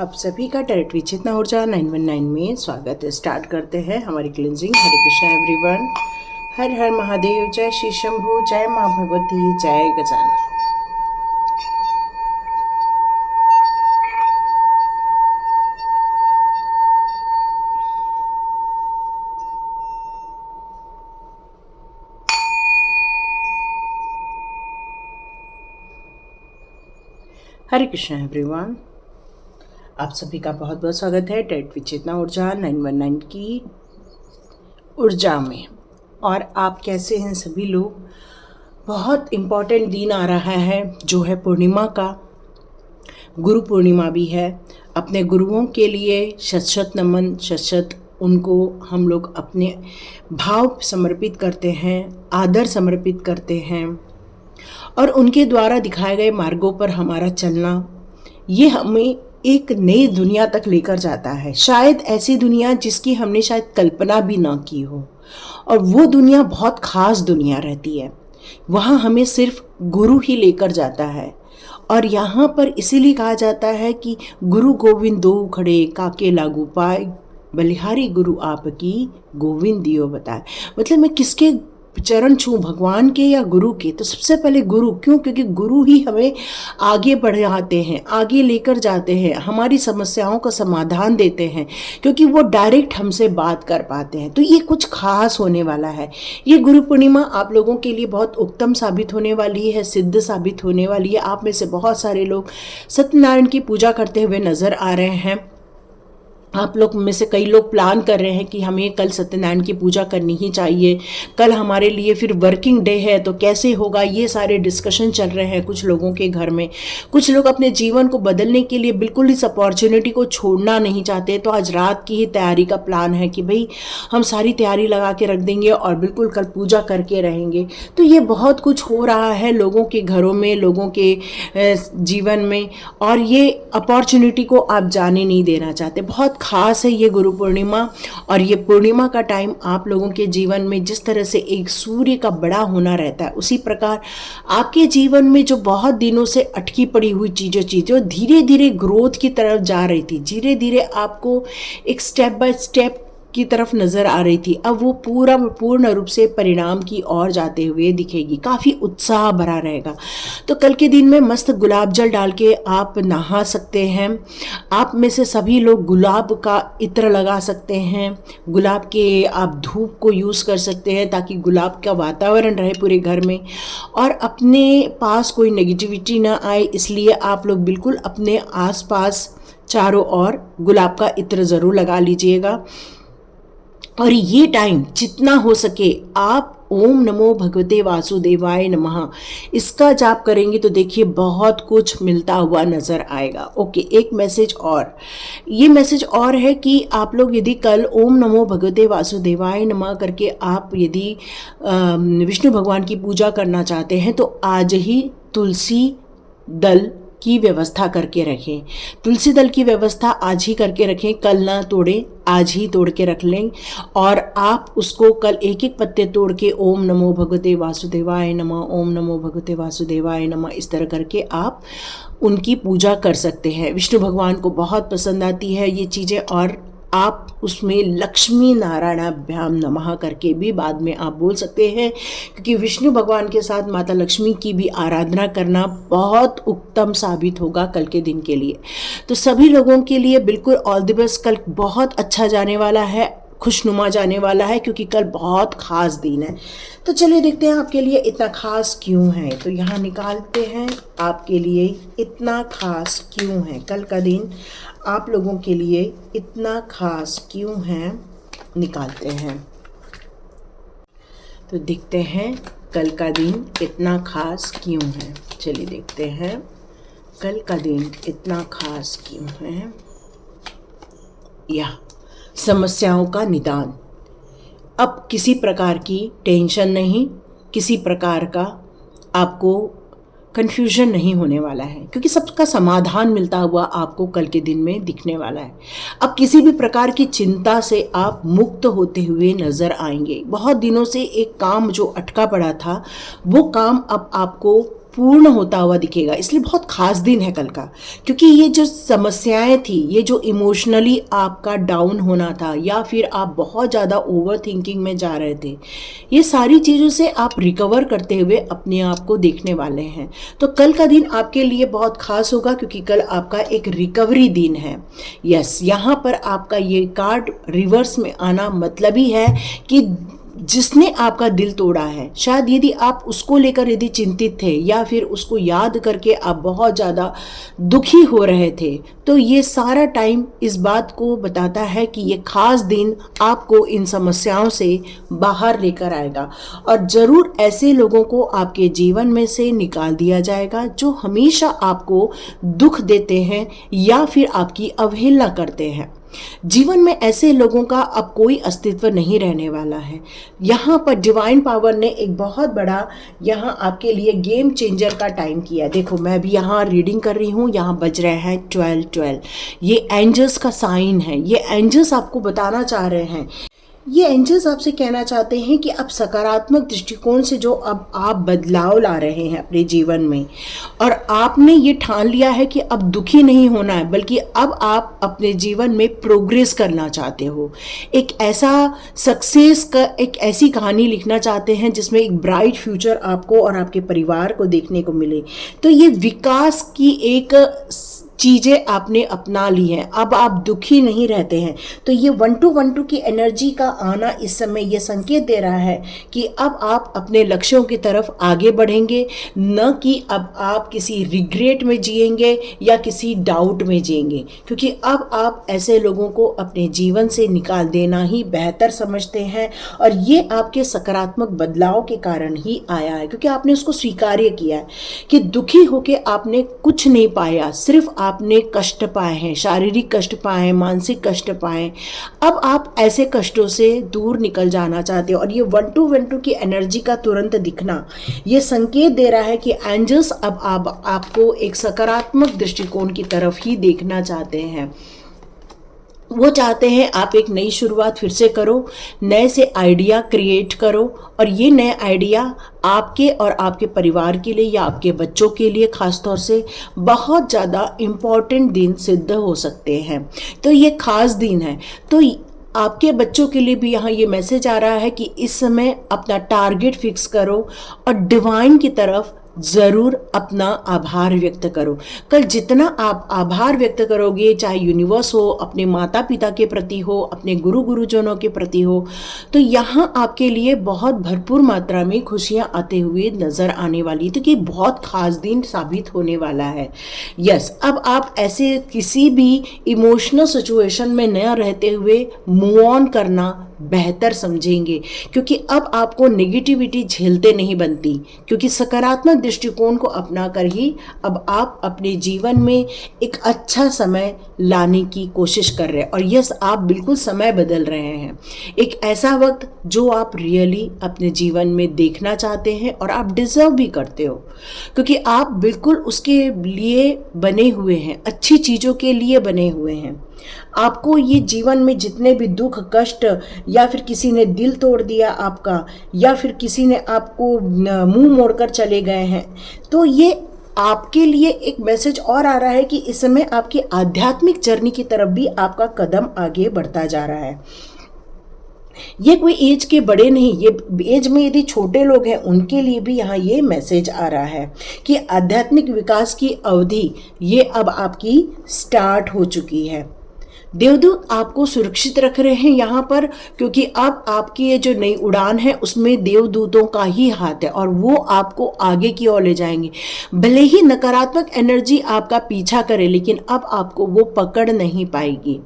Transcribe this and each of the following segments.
आप सभी का टेरिटरी चेतना ऊर्जा 919 में स्वागत है। स्टार्ट करते हैं हमारी क्लिनजिंग। हरे कृष्णा एवरीवन। हर हर महादेव। जय श्री शंभू। जय माँ भगवती। जय गजानन। हरे कृष्णा एवरीवन। आप सभी का बहुत बहुत स्वागत है टेरिटरी चेतना ऊर्जा 919 की ऊर्जा में। और आप कैसे हैं सभी लोग? बहुत इम्पॉर्टेंट दिन आ रहा है जो है पूर्णिमा का। गुरु पूर्णिमा भी है। अपने गुरुओं के लिए शत शत नमन, शत शत उनको हम लोग अपने भाव समर्पित करते हैं, आदर समर्पित करते हैं और उनके द्वारा दिखाए गए मार्गों पर हमारा चलना ये हमें एक नई दुनिया तक लेकर जाता है। शायद ऐसी दुनिया जिसकी हमने शायद कल्पना भी ना की हो। और वो दुनिया बहुत खास दुनिया रहती है। वहाँ हमें सिर्फ गुरु ही लेकर जाता है। और यहाँ पर इसीलिए कहा जाता है कि गुरु गोविंद दो खड़े काके लागू पाए, बलिहारी गुरु आपकी गोविंद दियो बताए। मतलब मैं किसके चरण छूं, भगवान के या गुरु के? तो सबसे पहले गुरु। क्यों? क्योंकि गुरु ही हमें आगे बढ़ाते हैं, आगे लेकर जाते हैं, हमारी समस्याओं का समाधान देते हैं, क्योंकि वो डायरेक्ट हमसे बात कर पाते हैं। तो ये कुछ खास होने वाला है। ये गुरु पूर्णिमा आप लोगों के लिए बहुत उत्तम साबित होने वाली है, सिद्ध साबित होने वाली है। आप में से बहुत सारे लोग सत्यनारायण की पूजा करते हुए नजर आ रहे हैं। आप लोग में से कई लोग प्लान कर रहे हैं कि हमें कल सत्यनारायण की पूजा करनी ही चाहिए, कल हमारे लिए फिर वर्किंग डे है तो कैसे होगा। ये सारे डिस्कशन चल रहे हैं कुछ लोगों के घर में। कुछ लोग अपने जीवन को बदलने के लिए बिल्कुल इस अपॉर्चुनिटी को छोड़ना नहीं चाहते। तो आज रात की ही तैयारी का प्लान है कि भाई हम सारी तैयारी लगा के रख देंगे और बिल्कुल कल पूजा करके रहेंगे। तो ये बहुत कुछ हो रहा है लोगों के घरों में, लोगों के जीवन में। और ये अपॉर्चुनिटी को आप जाने नहीं देना चाहते। बहुत खास है ये गुरु पूर्णिमा। और ये पूर्णिमा का टाइम आप लोगों के जीवन में जिस तरह से एक सूर्य का बड़ा होना रहता है, उसी प्रकार आपके जीवन में जो बहुत दिनों से अटकी पड़ी हुई चीज़ें धीरे धीरे ग्रोथ की तरफ जा रही थी, धीरे धीरे आपको एक स्टेप बाय स्टेप की तरफ नज़र आ रही थी, अब वो पूर्ण रूप से परिणाम की ओर जाते हुए दिखेगी। काफ़ी उत्साह भरा रहेगा। तो कल के दिन में मस्त गुलाब जल डाल के आप नहा सकते हैं। आप में से सभी लोग गुलाब का इत्र लगा सकते हैं। गुलाब के आप धूप को यूज़ कर सकते हैं ताकि गुलाब का वातावरण रहे पूरे घर में और अपने पास कोई नेगेटिविटी ना आए। इसलिए आप लोग बिल्कुल अपने आसपास चारों ओर गुलाब का इत्र ज़रूर लगा लीजिएगा। और ये टाइम जितना हो सके आप ओम नमो भगवते वासुदेवाय नमः इसका जाप करेंगे तो देखिए बहुत कुछ मिलता हुआ नज़र आएगा। ओके, एक मैसेज और। ये मैसेज और है कि आप लोग यदि कल ओम नमो भगवते वासुदेवाय नमः करके आप यदि विष्णु भगवान की पूजा करना चाहते हैं तो आज ही तुलसी दल की व्यवस्था करके रखें। तुलसी दल की व्यवस्था आज ही करके रखें, कल ना तोड़ें, आज ही तोड़ के रख लें। और आप उसको कल एक एक पत्ते तोड़ के ओम नमो भगवते वासुदेवाय नमः, ओम नमो भगवते वासुदेवाय नमः इस तरह करके आप उनकी पूजा कर सकते हैं। विष्णु भगवान को बहुत पसंद आती है ये चीज़ें। और आप उसमें लक्ष्मी नारायणाभ्याम नमः करके भी बाद में आप बोल सकते हैं, क्योंकि विष्णु भगवान के साथ माता लक्ष्मी की भी आराधना करना बहुत उत्तम साबित होगा कल के दिन के लिए। तो सभी लोगों के लिए बिल्कुल ऑल द बेस्ट। कल बहुत अच्छा जाने वाला है, खुशनुमा जाने वाला है, क्योंकि कल बहुत ख़ास दिन है। तो चलिए देखते हैं आपके लिए इतना ख़ास क्यों है। तो यहाँ निकालते हैं आपके लिए इतना ख़ास क्यों है। कल का दिन आप लोगों के लिए इतना ख़ास क्यों है, निकालते हैं। तो देखते हैं कल का दिन इतना ख़ास क्यों है। चलिए देखते हैं कल का दिन इतना ख़ास क्यों है। या समस्याओं का निदान। अब किसी प्रकार की टेंशन नहीं, किसी प्रकार का आपको कन्फ्यूजन नहीं होने वाला है, क्योंकि सबका समाधान मिलता हुआ आपको कल के दिन में दिखने वाला है। अब किसी भी प्रकार की चिंता से आप मुक्त होते हुए नज़र आएंगे। बहुत दिनों से एक काम जो अटका पड़ा था वो काम अब आपको पूर्ण होता हुआ दिखेगा। इसलिए बहुत खास दिन है कल का, क्योंकि ये जो समस्याएं थी, ये जो इमोशनली आपका डाउन होना था या फिर आप बहुत ज़्यादा ओवर थिंकिंग में जा रहे थे, ये सारी चीज़ों से आप रिकवर करते हुए अपने आप को देखने वाले हैं। तो कल का दिन आपके लिए बहुत खास होगा, क्योंकि कल आपका एक रिकवरी दिन है। यस, यहाँ पर आपका ये कार्ड रिवर्स में आना मतलब ही है कि जिसने आपका दिल तोड़ा है, शायद यदि आप उसको लेकर यदि चिंतित थे या फिर उसको याद करके आप बहुत ज़्यादा दुखी हो रहे थे, तो ये सारा टाइम इस बात को बताता है कि ये खास दिन आपको इन समस्याओं से बाहर लेकर आएगा। और ज़रूर ऐसे लोगों को आपके जीवन में से निकाल दिया जाएगा जो हमेशा आपको दुख देते हैं या फिर आपकी अवहेलना करते हैं। जीवन में ऐसे लोगों का अब कोई अस्तित्व नहीं रहने वाला है। यहाँ पर डिवाइन पावर ने एक बहुत बड़ा यहाँ आपके लिए गेम चेंजर का टाइम किया। देखो, मैं भी यहाँ रीडिंग कर रही हूँ, यहाँ बज रहे हैं 12-12। ये एंजल्स का साइन है। ये एंजल्स आपको बताना चाह रहे हैं, ये एंजल्स आपसे कहना चाहते हैं कि अब सकारात्मक दृष्टिकोण से जो अब आप बदलाव ला रहे हैं अपने जीवन में, और आपने ये ठान लिया है कि अब दुखी नहीं होना है, बल्कि अब आप अपने जीवन में प्रोग्रेस करना चाहते हो। एक ऐसा सक्सेस का एक ऐसी कहानी लिखना चाहते हैं जिसमें एक ब्राइट फ्यूचर आपको और आपके परिवार को देखने को मिले। तो ये विकास की एक चीज़ें आपने अपना ली हैं, अब आप दुखी नहीं रहते हैं। तो ये 1-2-1-2 की एनर्जी का आना इस समय ये संकेत दे रहा है कि अब आप अपने लक्ष्यों की तरफ आगे बढ़ेंगे, न कि अब आप किसी रिग्रेट में जिएंगे या किसी डाउट में जिएंगे, क्योंकि अब आप ऐसे लोगों को अपने जीवन से निकाल देना ही बेहतर समझते हैं। और ये आपके सकारात्मक बदलाव के कारण ही आया है, क्योंकि आपने उसको स्वीकार्य किया है कि दुखी होके आपने कुछ नहीं पाया, सिर्फ आपने कष्ट पाए हैं, शारीरिक कष्ट पाए हैं, मानसिक कष्ट पाए। अब आप ऐसे कष्टों से दूर निकल जाना चाहते हो। और ये 1-2-1-2 की एनर्जी का तुरंत दिखना ये संकेत दे रहा है कि एंजल्स अब आपको एक सकारात्मक दृष्टिकोण की तरफ ही देखना चाहते हैं। वो चाहते हैं आप एक नई शुरुआत फिर से करो, नए से आइडिया क्रिएट करो, और ये नए आइडिया आपके और आपके परिवार के लिए या आपके बच्चों के लिए खास तौर से बहुत ज़्यादा इम्पॉर्टेंट दिन सिद्ध हो सकते हैं। तो ये खास दिन है। तो आपके बच्चों के लिए भी यहाँ ये मैसेज आ रहा है कि इस समय अपना टारगेट फिक्स करो और डिवाइन की तरफ ज़रूर अपना आभार व्यक्त करो। कल जितना आप आभार व्यक्त करोगे, चाहे यूनिवर्स हो, अपने माता पिता के प्रति हो, अपने गुरुजनों के प्रति हो, तो यहाँ आपके लिए बहुत भरपूर मात्रा में खुशियाँ आते हुए नज़र आने वाली। तो कि बहुत खास दिन साबित होने वाला है। यस, अब आप ऐसे किसी भी इमोशनल सिचुएशन में न रहते हुए मूव ऑन करना बेहतर समझेंगे, क्योंकि अब आपको नेगेटिविटी झेलते नहीं बनती, क्योंकि सकारात्मक दृष्टिकोण को अपनाकर ही अब आप अपने जीवन में एक अच्छा समय लाने की कोशिश कर रहे हैं। और यस, आप बिल्कुल समय बदल रहे हैं, एक ऐसा वक्त जो आप रियली अपने जीवन में देखना चाहते हैं और आप डिजर्व भी करते हो, क्योंकि आप बिल्कुल उसके लिए बने हुए हैं, अच्छी चीज़ों के लिए बने हुए हैं। आपको ये जीवन में जितने भी दुख कष्ट, या फिर किसी ने दिल तोड़ दिया आपका, या फिर किसी ने आपको मुंह मोड़कर चले गए हैं, तो ये आपके लिए एक मैसेज और आ रहा है कि इस समय आपकी आध्यात्मिक जर्नी की तरफ भी आपका कदम आगे बढ़ता जा रहा है। ये कोई एज के बड़े नहीं, ये एज में यदि छोटे लोग हैं उनके लिए भी यहाँ ये मैसेज आ रहा है कि आध्यात्मिक विकास की अवधि ये अब आपकी स्टार्ट हो चुकी है। देवदूत आपको सुरक्षित रख रहे हैं यहाँ पर, क्योंकि अब आपकी ये जो नई उड़ान है उसमें देवदूतों का ही हाथ है और वो आपको आगे की ओर ले जाएंगे। भले ही नकारात्मक एनर्जी आपका पीछा करे, लेकिन अब आपको वो पकड़ नहीं पाएगी।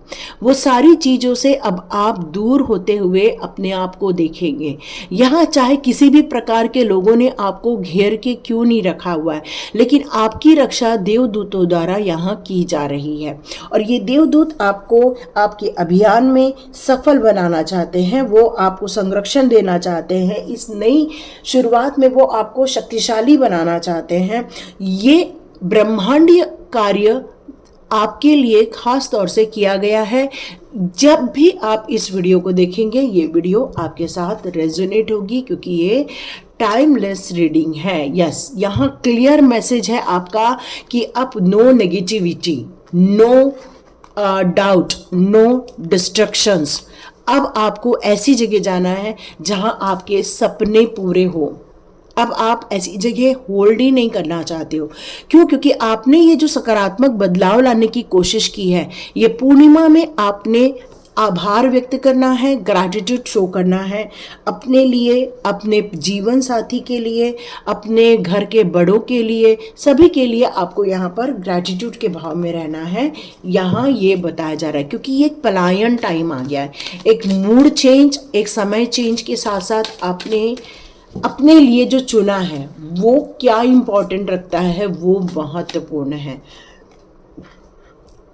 वो सारी चीज़ों से अब आप दूर होते हुए अपने आप को देखेंगे। यहाँ चाहे किसी भी प्रकार के लोगों ने आपको घेर के क्यों नहीं रखा हुआ है, लेकिन आपकी रक्षा देवदूतों द्वारा यहाँ की जा रही है। और ये देवदूत आपको आपके अभियान में सफल बनाना चाहते हैं, वो आपको संरक्षण देना चाहते हैं, इस नई शुरुआत में वो आपको शक्तिशाली बनाना चाहते हैं। ये ब्रह्मांडीय कार्य आपके लिए खास तौर से किया गया है। जब भी आप इस वीडियो को देखेंगे, ये वीडियो आपके साथ रेजोनेट होगी, क्योंकि ये टाइमलेस रीडिंग है। यस, यहाँ क्लियर मैसेज है आपका कि अब no negativity, no doubt, no destructions. अब आपको ऐसी जगह जाना है जहां आपके सपने पूरे हो। अब आप ऐसी जगह होल्ड ही नहीं करना चाहते हो। क्यों? क्योंकि आपने ये जो सकारात्मक बदलाव लाने की कोशिश की है, ये पूर्णिमा में आपने आभार व्यक्त करना है, ग्रैटिट्यूड शो करना है अपने लिए, अपने जीवन साथी के लिए, अपने घर के बड़ों के लिए, सभी के लिए आपको यहाँ पर ग्रैटिट्यूड के भाव में रहना है। यहाँ ये बताया जा रहा है क्योंकि ये एक पलायन टाइम आ गया है, एक मूड चेंज, एक समय चेंज के साथ साथ आपने अपने लिए जो चुना है वो क्या इम्पोर्टेंट रखता है, वो महत्वपूर्ण है।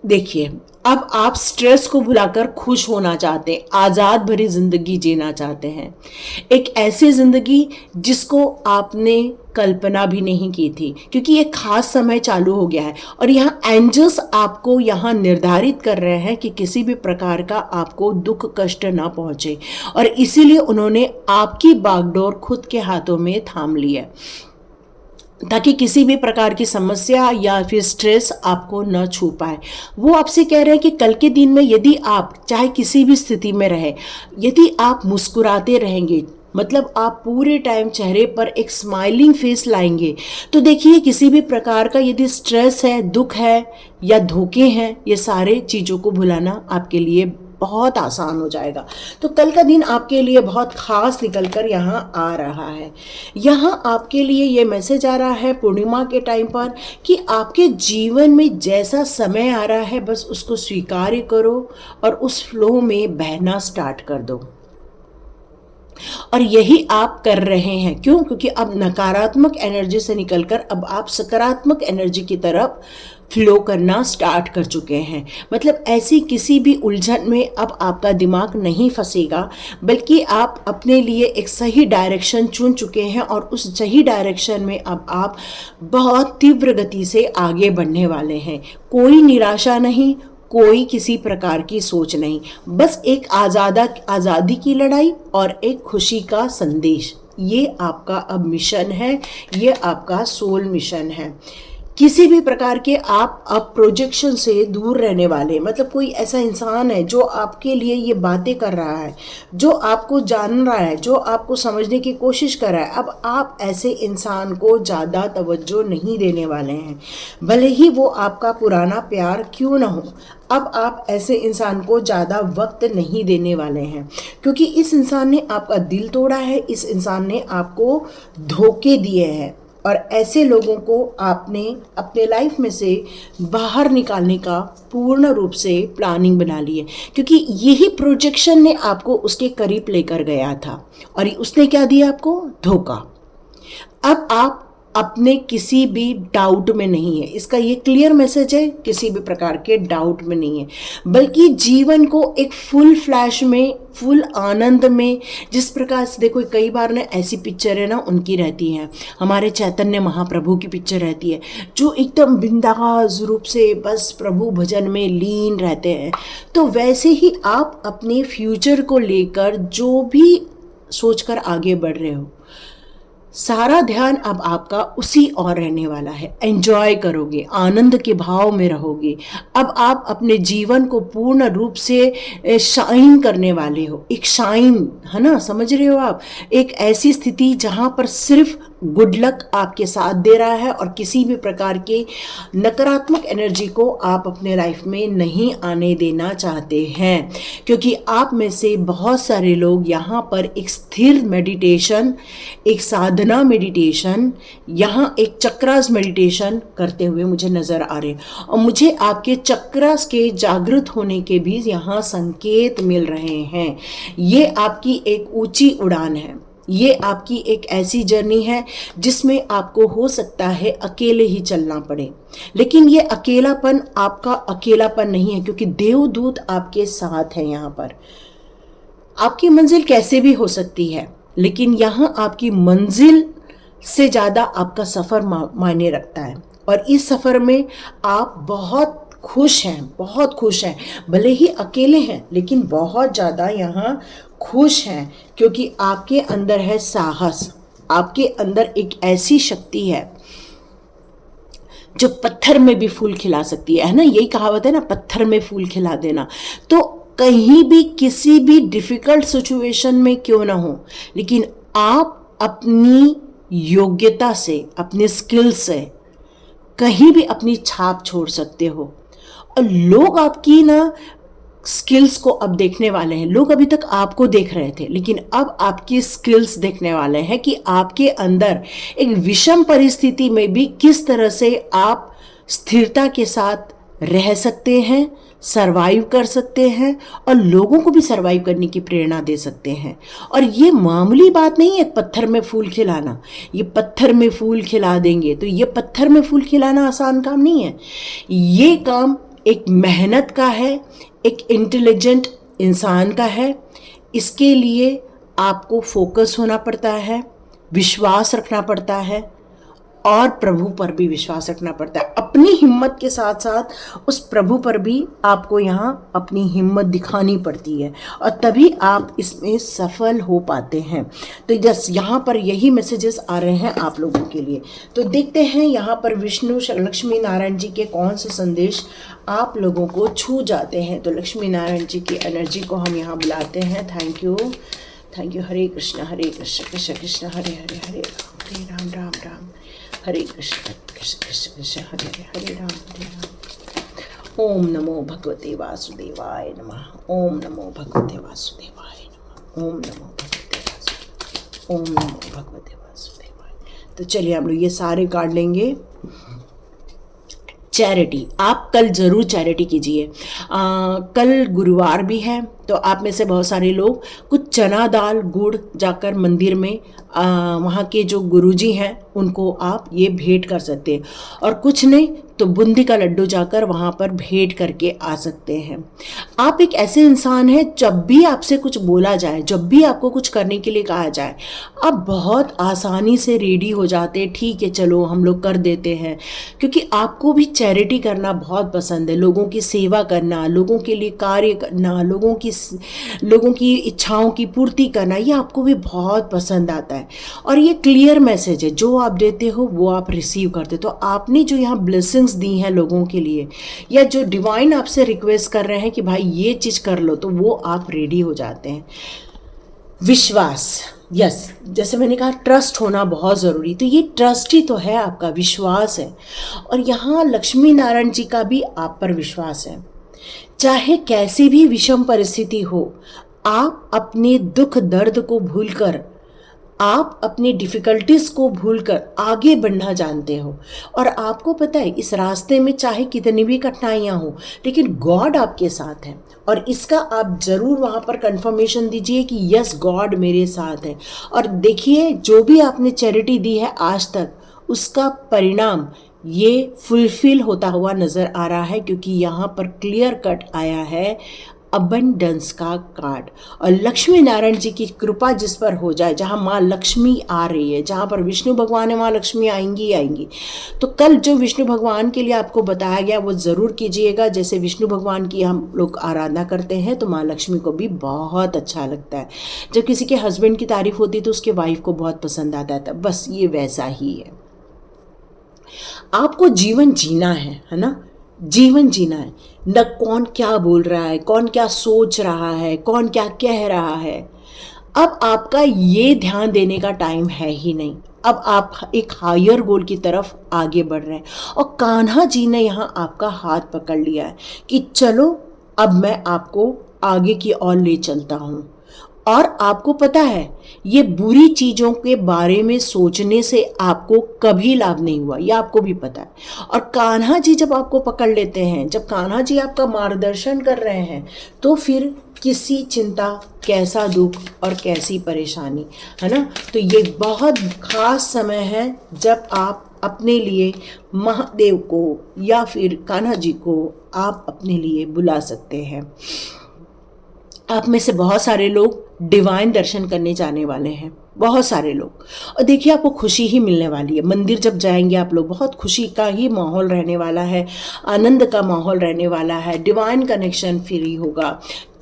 देखिए, अब आप स्ट्रेस को भुलाकर खुश होना चाहते हैं, आज़ाद भरी जिंदगी जीना चाहते हैं, एक ऐसी जिंदगी जिसको आपने कल्पना भी नहीं की थी, क्योंकि ये खास समय चालू हो गया है और यहाँ एंजल्स आपको यहाँ निर्धारित कर रहे हैं कि किसी भी प्रकार का आपको दुख कष्ट ना पहुंचे, और इसीलिए उन्होंने आपकी बागडोर खुद के हाथों में थाम ली है ताकि किसी भी प्रकार की समस्या या फिर स्ट्रेस आपको न छू पाए। वो आपसे कह रहे हैं कि कल के दिन में यदि आप चाहे किसी भी स्थिति में रहे, यदि आप मुस्कुराते रहेंगे, मतलब आप पूरे टाइम चेहरे पर एक स्माइलिंग फेस लाएंगे, तो देखिए किसी भी प्रकार का यदि स्ट्रेस है, दुख है या धोखे हैं, ये सारे चीज़ों को भुलाना आपके लिए बहुत आसान हो जाएगा। तो कल का दिन आपके लिए बहुत खास निकल कर यहाँ आ रहा है। यहाँ आपके लिए ये मैसेज आ रहा है पूर्णिमा के टाइम पर कि आपके जीवन में जैसा समय आ रहा है बस उसको स्वीकार करो और उस फ्लो में बहना स्टार्ट कर दो। और यही आप कर रहे हैं। क्यों? क्योंकि अब नकारात्मक एनर्जी से निकलकर अब आप सकारात्मक एनर्जी की तरफ फ्लो करना स्टार्ट कर चुके हैं। मतलब ऐसी किसी भी उलझन में अब आपका दिमाग नहीं फंसेगा, बल्कि आप अपने लिए एक सही डायरेक्शन चुन चुके हैं और उस सही डायरेक्शन में अब आप बहुत तीव्र गति से आगे बढ़ने वाले हैं। कोई निराशा नहीं, कोई किसी प्रकार की सोच नहीं, बस एक आज़ादी की लड़ाई और एक खुशी का संदेश। ये आपका अब मिशन है, ये आपका सोल मिशन है। किसी भी प्रकार के आप अब प्रोजेक्शन से दूर रहने वाले, मतलब कोई ऐसा इंसान है जो आपके लिए ये बातें कर रहा है, जो आपको जान रहा है, जो आपको समझने की कोशिश कर रहा है, अब आप ऐसे इंसान को ज़्यादा तवज्जो नहीं देने वाले हैं, भले ही वो आपका पुराना प्यार क्यों ना हो। अब आप ऐसे इंसान को ज़्यादा वक्त नहीं देने वाले हैं, क्योंकि इस इंसान ने आपका दिल तोड़ा है, इस इंसान ने आपको धोखे दिए हैं, और ऐसे लोगों को आपने अपने लाइफ में से बाहर निकालने का पूर्ण रूप से प्लानिंग बना ली है, क्योंकि यही प्रोजेक्शन ने आपको उसके करीब लेकर गया था और उसने क्या दिया आपको? धोखा। अब आप अपने किसी भी डाउट में नहीं है, इसका ये क्लियर मैसेज है, किसी भी प्रकार के डाउट में नहीं है, बल्कि जीवन को एक फुल फ्लैश में, फुल आनंद में, जिस प्रकार से देखो कई बार ना ऐसी पिक्चर है ना उनकी रहती हैं, हमारे चैतन्य महाप्रभु की पिक्चर रहती है जो एकदम बिंदास रूप से बस प्रभु भजन में लीन रहते हैं। तो वैसे ही आप अपने फ्यूचर को लेकर जो भी सोचकर आगे बढ़ रहे हो, सारा ध्यान अब आपका उसी और रहने वाला है। एंजॉय करोगे, आनंद के भाव में रहोगे। अब आप अपने जीवन को पूर्ण रूप से शाइन करने वाले हो। एक शाइन है ना, समझ रहे हो आप? एक ऐसी स्थिति जहाँ पर सिर्फ गुड लक आपके साथ दे रहा है और किसी भी प्रकार के नकारात्मक एनर्जी को आप अपने लाइफ में नहीं आने देना चाहते हैं, क्योंकि आप में से बहुत सारे लोग यहाँ पर एक स्थिर मेडिटेशन, एक साधना मेडिटेशन, यहाँ एक चक्रास मेडिटेशन करते हुए मुझे नज़र आ रहे हैं, और मुझे आपके चक्रास के जागृत होने के भी यहाँ संकेत मिल रहे हैं। ये आपकी एक ऊंची उड़ान है, ये आपकी एक ऐसी जर्नी है जिसमें आपको हो सकता है अकेले ही चलना पड़े, लेकिन ये अकेलापन आपका अकेलापन नहीं है, क्योंकि देवदूत आपके साथ हैं। यहाँ पर आपकी मंजिल कैसे भी हो सकती है, लेकिन यहाँ आपकी मंजिल से ज़्यादा आपका सफ़र मायने रखता है, और इस सफ़र में आप बहुत खुश हैं, बहुत खुश हैं। भले ही अकेले हैं, लेकिन बहुत ज़्यादा यहाँ खुश हैं, क्योंकि आपके अंदर है साहस, आपके अंदर एक ऐसी शक्ति है जो पत्थर में भी फूल खिला सकती है ना, यही कहावत है ना, पत्थर में फूल खिला देना। तो कहीं भी किसी भी डिफिकल्ट सिचुएशन में क्यों ना हो, लेकिन आप अपनी योग्यता से, अपने स्किल से कहीं भी अपनी छाप छोड़ सकते हो। और लोग आपकी ना स्किल्स को अब देखने वाले हैं। लोग अभी तक आपको देख रहे थे, लेकिन अब आपकी स्किल्स देखने वाले हैं कि आपके अंदर एक विषम परिस्थिति में भी किस तरह से आप स्थिरता के साथ रह सकते हैं, सरवाइव कर सकते हैं और लोगों को भी सरवाइव करने की प्रेरणा दे सकते हैं। और ये मामूली बात नहीं है पत्थर में फूल खिलाना। ये पत्थर में फूल खिला देंगे तो ये पत्थर में फूल खिलाना आसान काम नहीं है। ये काम एक मेहनत का है, एक इंटेलिजेंट इंसान का है। इसके लिए आपको फोकस होना पड़ता है, विश्वास रखना पड़ता है और प्रभु पर भी विश्वास रखना पड़ता है। अपनी हिम्मत के साथ साथ उस प्रभु पर भी आपको यहाँ अपनी हिम्मत दिखानी पड़ती है और तभी आप इसमें सफल हो पाते हैं। तो जस यहाँ पर यही मैसेजेस आ रहे हैं आप लोगों के लिए। तो देखते हैं यहाँ पर विष्णु लक्ष्मी नारायण जी के कौन से संदेश आप लोगों को छू जाते हैं। तो लक्ष्मी नारायण जी की एनर्जी को हम यहाँ बुलाते हैं। Thank you, thank you. Hare Krishna Krishna Krishna Hare Hare, Hare Ram Ram Ram Hare Krishna Krishna Krishna Krishna Hare Hare, Hare Ram Hare Ram. Om नमो भगवते वासुदेवाय नमः। ओम नमो भगवते वासुदेवाय नमः। ओम नमो भगवते वासुदेवाय, ओम नमो भगवते वासुदेवाय। तो चलिए हम लोग ये सारे कार्ड लेंगे। चैरिटी, आप कल ज़रूर चैरिटी कीजिए। कल गुरुवार भी है, तो आप में से बहुत सारे लोग कुछ चना दाल गुड़ जाकर मंदिर में वहाँ के जो गुरुजी हैं उनको आप ये भेंट कर सकते हैं, और कुछ नहीं तो बूंदी का लड्डू जाकर वहाँ पर भेंट करके आ सकते हैं। आप एक ऐसे इंसान हैं, जब भी आपसे कुछ बोला जाए, जब भी आपको कुछ करने के लिए कहा जाए, आप बहुत आसानी से रेडी हो जाते हैं। ठीक है चलो हम लोग कर देते हैं, क्योंकि आपको भी चैरिटी करना बहुत पसंद है। लोगों की सेवा करना, लोगों के लिए कार्य करना, लोगों की इच्छाओं की पूर्ति करना, ये आपको भी बहुत पसंद आता है। और ये क्लियर मैसेज है, जो आप देते हो वो आप रिसीव करते हो। तो आपने जो यहाँ ब्लेसिंग्स दी हैं लोगों के लिए, या जो डिवाइन आपसे रिक्वेस्ट कर रहे हैं कि भाई ये चीज़ कर लो, तो वो आप रेडी हो जाते हैं। विश्वास, यस, जैसे मैंने कहा ट्रस्ट होना बहुत ज़रूरी, तो ये ट्रस्ट ही तो है, आपका विश्वास है। और यहाँ लक्ष्मी नारायण जी का भी आप पर विश्वास है। चाहे कैसी भी विषम परिस्थिति हो, आप अपने दुख दर्द को भूलकर, आप अपनी डिफ़िकल्टीज़ को भूलकर आगे बढ़ना जानते हो। और आपको पता है इस रास्ते में चाहे कितनी भी कठिनाइयाँ हो, लेकिन गॉड आपके साथ है। और इसका आप ज़रूर वहाँ पर कंफर्मेशन दीजिए कि यस गॉड मेरे साथ है। और देखिए जो भी आपने चैरिटी दी है आज तक, उसका परिणाम ये फुलफिल होता हुआ नज़र आ रहा है, क्योंकि यहाँ पर क्लियर कट आया है अबंडेंस का कार्ड। और लक्ष्मी नारायण जी की कृपा जिस पर हो जाए, जहाँ माँ लक्ष्मी आ रही है, जहाँ पर विष्णु भगवान है माँ लक्ष्मी आएंगी ही आएंगी। तो कल जो विष्णु भगवान के लिए आपको बताया गया वो ज़रूर कीजिएगा। जैसे विष्णु भगवान की हम लोग आराधना करते हैं तो माँ लक्ष्मी को भी बहुत अच्छा लगता है। जब किसी के हस्बैंड की तारीफ होती है तो उसके वाइफ को बहुत पसंद आता है। बस ये वैसा ही है। आपको जीवन जीना है ना, जीवन जीना है। न कौन क्या बोल रहा है, कौन क्या सोच रहा है, कौन क्या कह रहा है। अब आपका ये ध्यान देने का टाइम है ही नहीं। अब आप एक हायर गोल की तरफ आगे बढ़ रहे हैं, और कान्हा जी ने यहाँ आपका हाथ पकड़ लिया है कि चलो अब मैं आपको आगे की ओर ले चलता हूँ। और आपको पता है ये बुरी चीज़ों के बारे में सोचने से आपको कभी लाभ नहीं हुआ, ये आपको भी पता है। और कान्हा जी जब आपको पकड़ लेते हैं, जब कान्हा जी आपका मार्गदर्शन कर रहे हैं, तो फिर किसी चिंता, कैसा दुख और कैसी परेशानी, है ना। तो ये बहुत खास समय है जब आप अपने लिए महादेव को या फिर कान्हा जी को आप अपने लिए बुला सकते हैं। आप में से बहुत सारे लोग डिवाइन दर्शन करने जाने वाले हैं, बहुत सारे लोग। और देखिए आपको खुशी ही मिलने वाली है। मंदिर जब जाएंगे आप लोग, बहुत खुशी का ही माहौल रहने वाला है, आनंद का माहौल रहने वाला है, डिवाइन कनेक्शन फ्री होगा।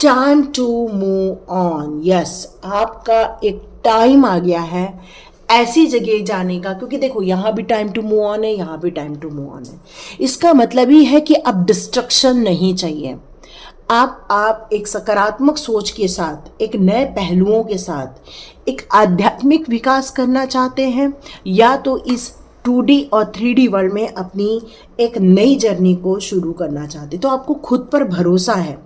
Time to move on, yes, आपका एक टाइम आ गया है ऐसी जगह जाने का, क्योंकि देखो यहाँ भी टाइम टू मूव ऑन है, यहाँ भी टाइम टू मूव ऑन है। इसका मतलब ही है कि अब डिस्ट्रक्शन नहीं चाहिए। आप एक सकारात्मक सोच के साथ, एक नए पहलुओं के साथ एक आध्यात्मिक विकास करना चाहते हैं, या तो इस 2D और 3D वर्ल्ड में अपनी एक नई जर्नी को शुरू करना चाहते, तो आपको खुद पर भरोसा है,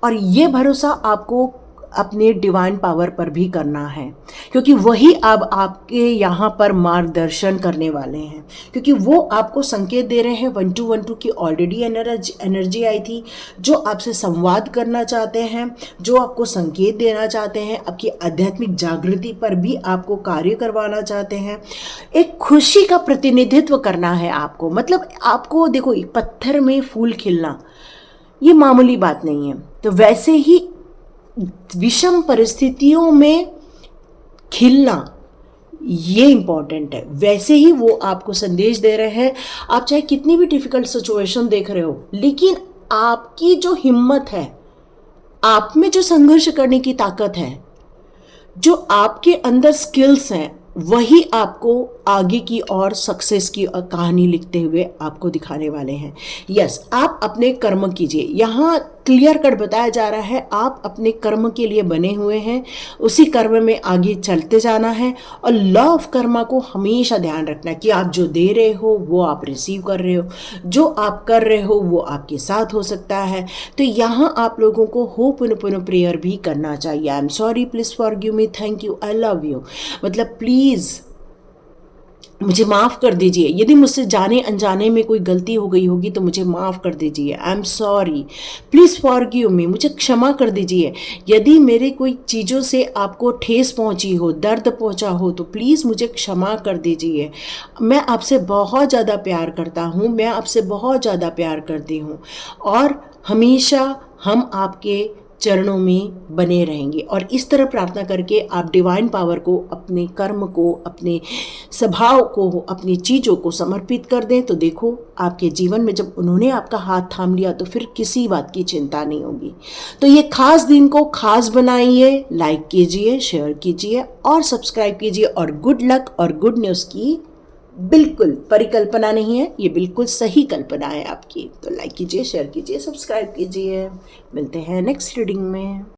और ये भरोसा आपको अपने डिवाइन पावर पर भी करना है, क्योंकि वही अब आपके यहाँ पर मार्गदर्शन करने वाले हैं, क्योंकि वो आपको संकेत दे रहे हैं। 1212 की ऑलरेडी एनर्जी आई थी, जो आपसे संवाद करना चाहते हैं, जो आपको संकेत देना चाहते हैं, आपकी आध्यात्मिक जागृति पर भी आपको कार्य करवाना चाहते हैं। एक खुशी का प्रतिनिधित्व करना है आपको, मतलब आपको देखो, पत्थर में फूल खिलना ये मामूली बात नहीं है, तो वैसे ही विषम परिस्थितियों में खिलना ये इम्पॉर्टेंट है। वैसे ही वो आपको संदेश दे रहे हैं, आप चाहे कितनी भी डिफिकल्ट सिचुएशन देख रहे हो, लेकिन आपकी जो हिम्मत है, आप में जो संघर्ष करने की ताकत है, जो आपके अंदर स्किल्स हैं, वही आपको आगे की और सक्सेस की कहानी लिखते हुए आपको दिखाने वाले हैं। यस, आप अपने कर्म कीजिए। यहाँ क्लियर कट बताया जा रहा है, आप अपने कर्म के लिए बने हुए हैं, उसी कर्म में आगे चलते जाना है। और लॉ ऑफ कर्मा को हमेशा ध्यान रखना है कि आप जो दे रहे हो वो आप रिसीव कर रहे हो, जो आप कर रहे हो वो आपके साथ हो सकता है। तो यहाँ आप लोगों को होप पुनः प्रेयर भी करना चाहिए। I am sorry, please forgive me, thank you, I love you, मतलब प्लीज़ मुझे माफ़ कर दीजिए। यदि मुझसे जाने अनजाने में कोई गलती हो गई होगी तो मुझे माफ़ कर दीजिए। I am sorry, please forgive me, मुझे क्षमा कर दीजिए। यदि मेरे कोई चीज़ों से आपको ठेस पहुंची हो, दर्द पहुंचा हो, तो प्लीज़ मुझे क्षमा कर दीजिए। मैं आपसे बहुत ज़्यादा प्यार करता हूँ, मैं आपसे बहुत ज़्यादा प्यार करती हूँ, और हमेशा हम आपके चरणों में बने रहेंगे। और इस तरह प्रार्थना करके आप डिवाइन पावर को, अपने कर्म को, अपने स्वभाव को, अपनी चीज़ों को समर्पित कर दें, तो देखो आपके जीवन में जब उन्होंने आपका हाथ थाम लिया तो फिर किसी बात की चिंता नहीं होगी। तो ये खास दिन को खास बनाइए, लाइक कीजिए, शेयर कीजिए और सब्सक्राइब कीजिए। और गुड लक और गुड न्यूज़ की बिल्कुल परिकल्पना नहीं है, ये बिल्कुल सही कल्पना है आपकी। तो लाइक कीजिए, शेयर कीजिए, सब्सक्राइब कीजिए। मिलते हैं नेक्स्ट रीडिंग में।